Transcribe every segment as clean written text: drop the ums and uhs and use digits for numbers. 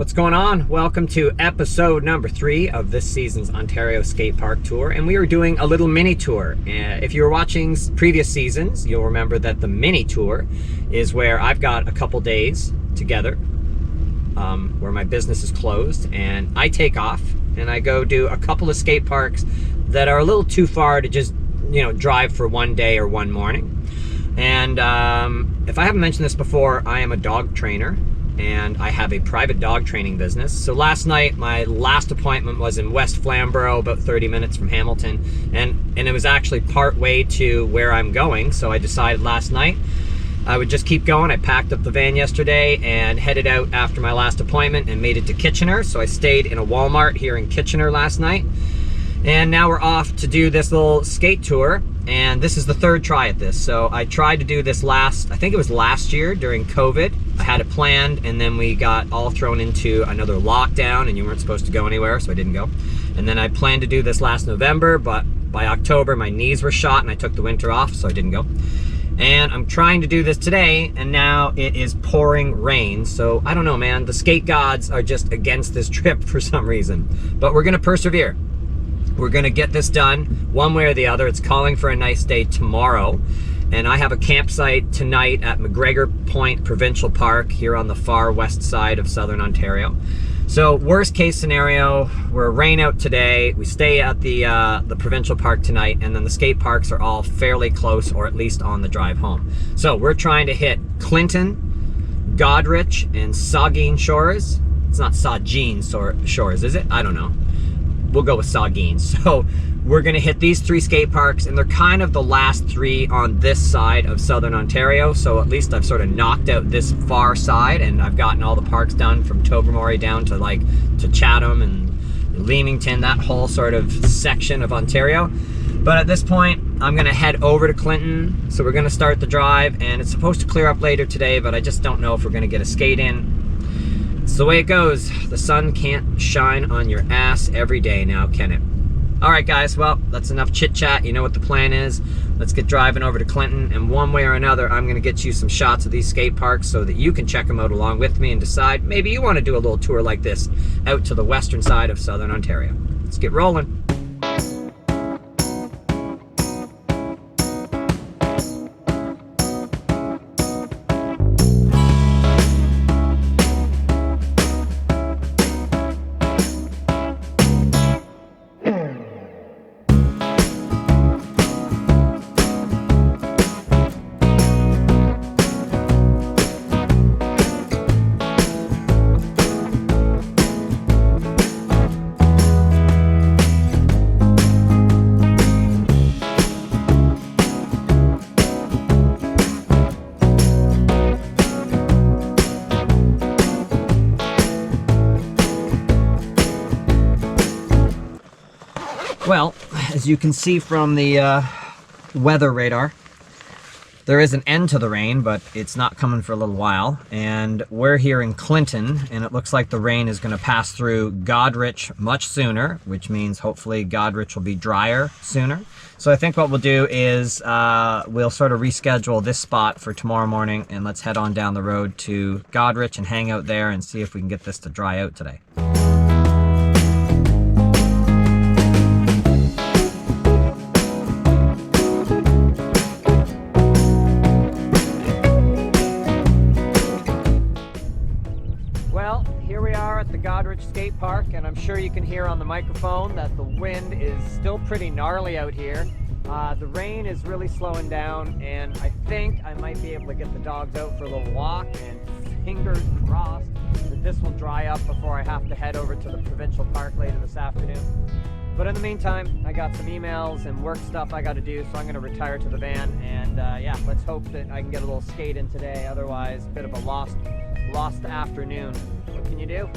What's going on? Welcome to episode number 3 of this season's Ontario Skate Park Tour, and we are doing a little mini tour. If you were watching previous seasons, you'll remember that the mini tour is where I've got a couple days together where my business is closed, and I take off and I go do a couple of skate parks that are a little too far to just, drive for one day or one morning. And if I haven't mentioned this before, I am a dog trainer and I have a private dog training business. So last night, my last appointment was in West Flamborough, about 30 minutes from Hamilton, and it was actually part way to where I'm going. So I decided last night I would just keep going. I packed up the van yesterday and headed out after my last appointment and made it to Kitchener. So I stayed in a Walmart here in Kitchener last night. And now we're off to do this little skate tour, and this is the third try at this. So I tried to do this I think it was last year during COVID. I had it planned, and then we got all thrown into another lockdown, and you weren't supposed to go anywhere, so I didn't go. And then I planned to do this last November, but by October my knees were shot and I took the winter off, so I didn't go. And I'm trying to do this today, and now it is pouring rain. So I don't know, man, the skate gods are just against this trip for some reason. But we're gonna persevere. We're gonna get this done one way or the other. It's calling for a nice day tomorrow. And I have a campsite tonight at MacGregor Point Provincial Park here on the far west side of southern Ontario. So worst case scenario, we're rain out today. We stay at the provincial park tonight, and then the skate parks are all fairly close, or at least on the drive home. So we're trying to hit Clinton, Goderich, and Saugeen Shores. It's not Saugeen Shores, is it? I don't know. We'll go with Saugeen. So we're gonna hit these 3 skate parks, and they're kind of the last 3 on this side of southern Ontario. So at least I've sort of knocked out this far side, and I've gotten all the parks done from Tobermory down to Chatham and Leamington, that whole sort of section of Ontario. But at this point, I'm gonna head over to Clinton. So we're gonna start the drive, and it's supposed to clear up later today, but I just don't know if we're gonna get a skate in. It's the way it goes. The sun can't shine on your ass every day now, can it? All right, guys, well, that's enough chit chat. You know what the plan is. Let's get driving over to Clinton, and one way or another, I'm gonna get you some shots of these skate parks so that you can check them out along with me and decide maybe you wanna do a little tour like this out to the western side of southern Ontario. Let's get rolling. Well, as you can see from the weather radar, there is an end to the rain, but it's not coming for a little while. And we're here in Clinton, and it looks like the rain is going to pass through Goderich much sooner, which means hopefully Goderich will be drier sooner. So I think what we'll do is we'll sort of reschedule this spot for tomorrow morning, and let's head on down the road to Goderich and hang out there and see if we can get this to dry out today. Goderich Skate Park, and I'm sure you can hear on the microphone that the wind is still pretty gnarly out here. The rain is really slowing down, and I think I might be able to get the dogs out for a little walk, and fingers crossed that this will dry up before I have to head over to the provincial park later this afternoon. But in the meantime, I got some emails and work stuff I got to do, so I'm going to retire to the van, and yeah, let's hope that I can get a little skate in today. Otherwise, a bit of a lost afternoon. What can you do?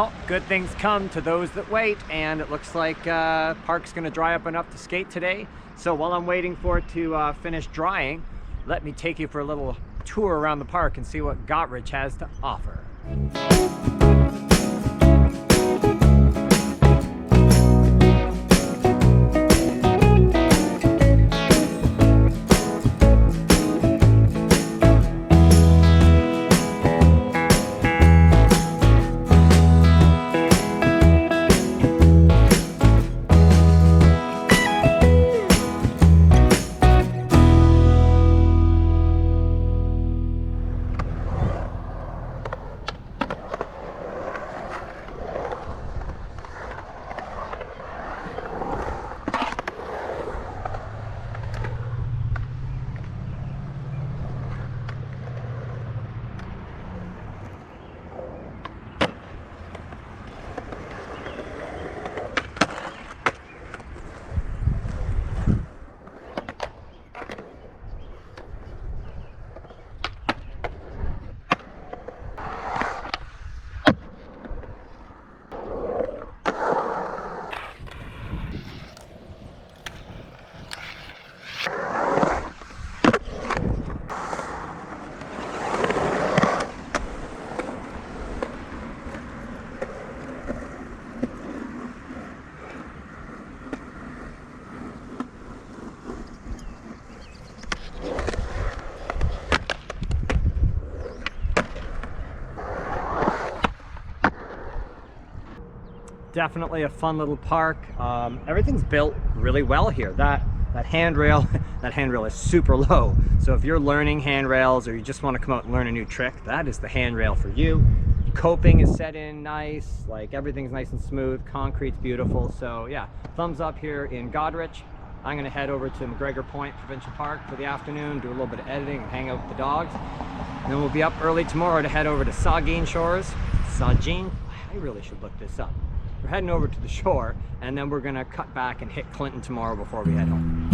Well, good things come to those that wait, and it looks like park's gonna dry up enough to skate today. So while I'm waiting for it to finish drying, let me take you for a little tour around the park and see what Goderich has to offer. Definitely a fun little park. Everything's built really well here. That handrail, that handrail is super low. So if you're learning handrails or you just want to come out and learn a new trick, that is the handrail for you. Coping is set in nice, like everything's nice and smooth. Concrete's beautiful. So yeah, thumbs up here in Goderich. I'm gonna head over to MacGregor Point Provincial Park for the afternoon, do a little bit of editing and hang out with the dogs. And then we'll be up early tomorrow to head over to Saugeen Shores. Saugeen, I really should look this up. We're heading over to the shore, and then we're gonna cut back and hit Clinton tomorrow before we head home.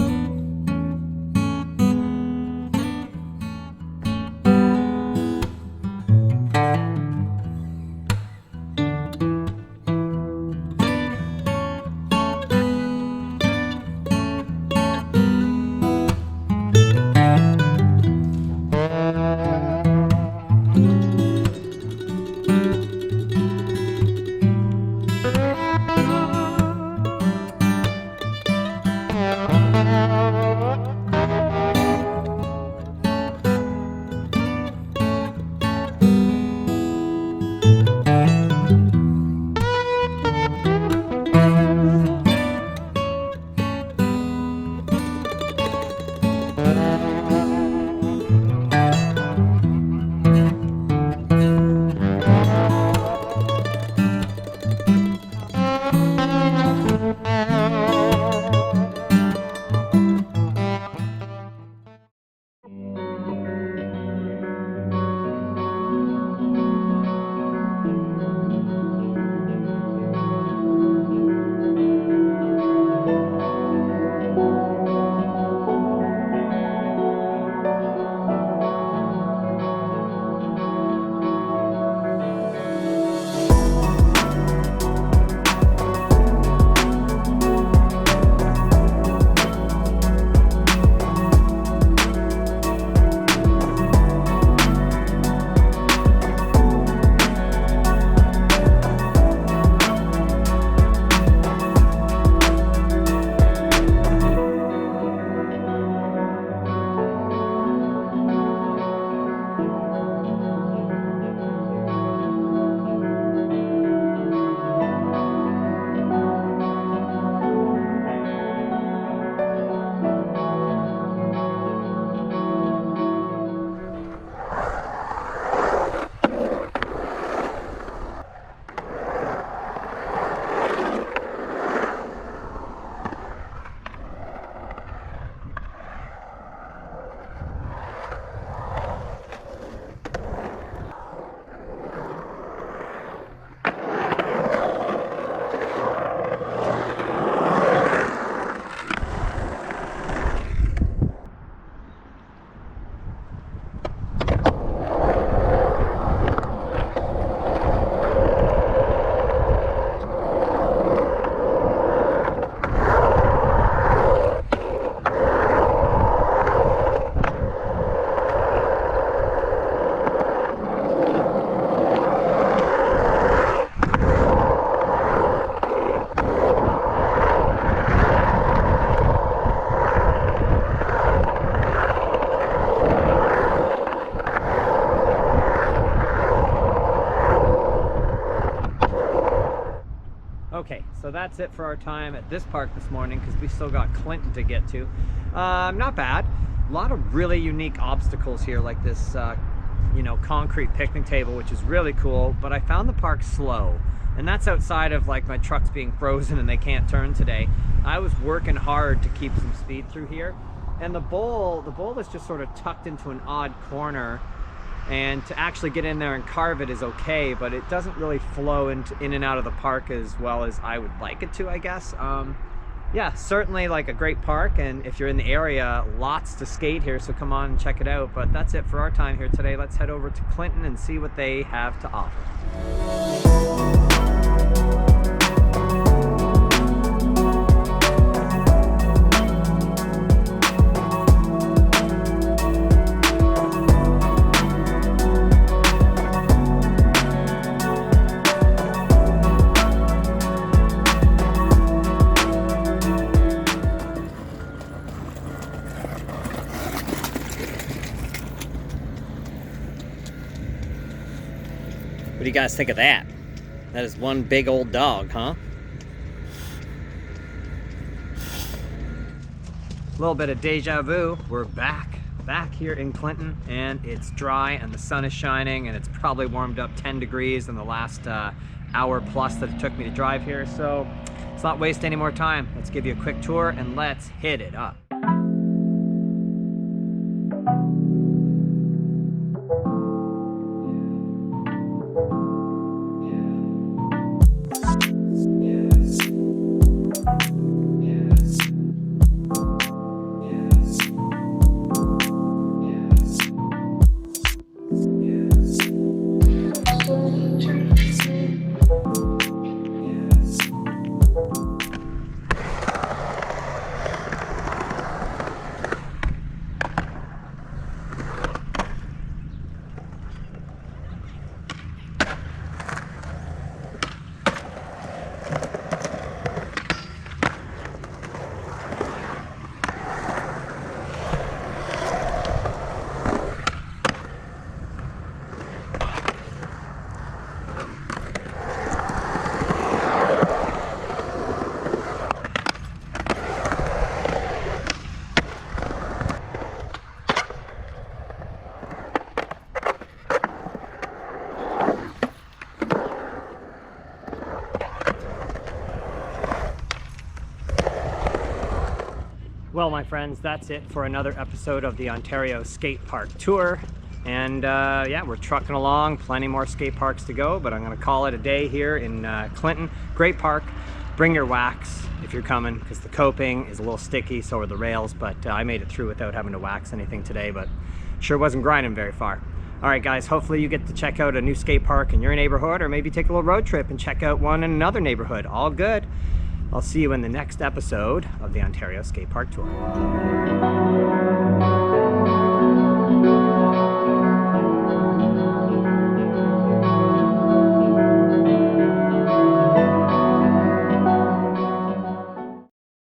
so that's it for our time at this park this morning, because we still got Clinton to get to. Not bad. A lot of really unique obstacles here, like this you know, concrete picnic table, which is really cool, but I found the park slow, and that's outside of like my trucks being frozen and they can't turn today. I was working hard to keep some speed through here, and the bowl is just sort of tucked into an odd corner, and to actually get in there and carve it is okay, but it doesn't really flow in and out of the park as well as I would like it to, I guess. Yeah, certainly like a great park, and if you're in the area, lots to skate here, so come on and check it out. But that's it for our time here today. Let's head over to Clinton and see what they have to offer. What do you guys think of that? That is one big old dog, huh? A little bit of deja vu. We're back here in Clinton, and it's dry and the sun is shining, and it's probably warmed up 10 degrees in the last hour plus that it took me to drive here. So let's not waste any more time. Let's give you a quick tour and let's hit it up. Well, my friends, that's it for another episode of the Ontario Skate Park Tour. And yeah, we're trucking along, plenty more skate parks to go, but I'm gonna call it a day here in Clinton. Great park. Bring your wax if you're coming, because the coping is a little sticky, so are the rails, but I made it through without having to wax anything today, but sure wasn't grinding very far. All right, guys, hopefully you get to check out a new skate park in your neighborhood, or maybe take a little road trip and check out one in another neighborhood. All good. I'll see you in the next episode of the Ontario Skate Park Tour.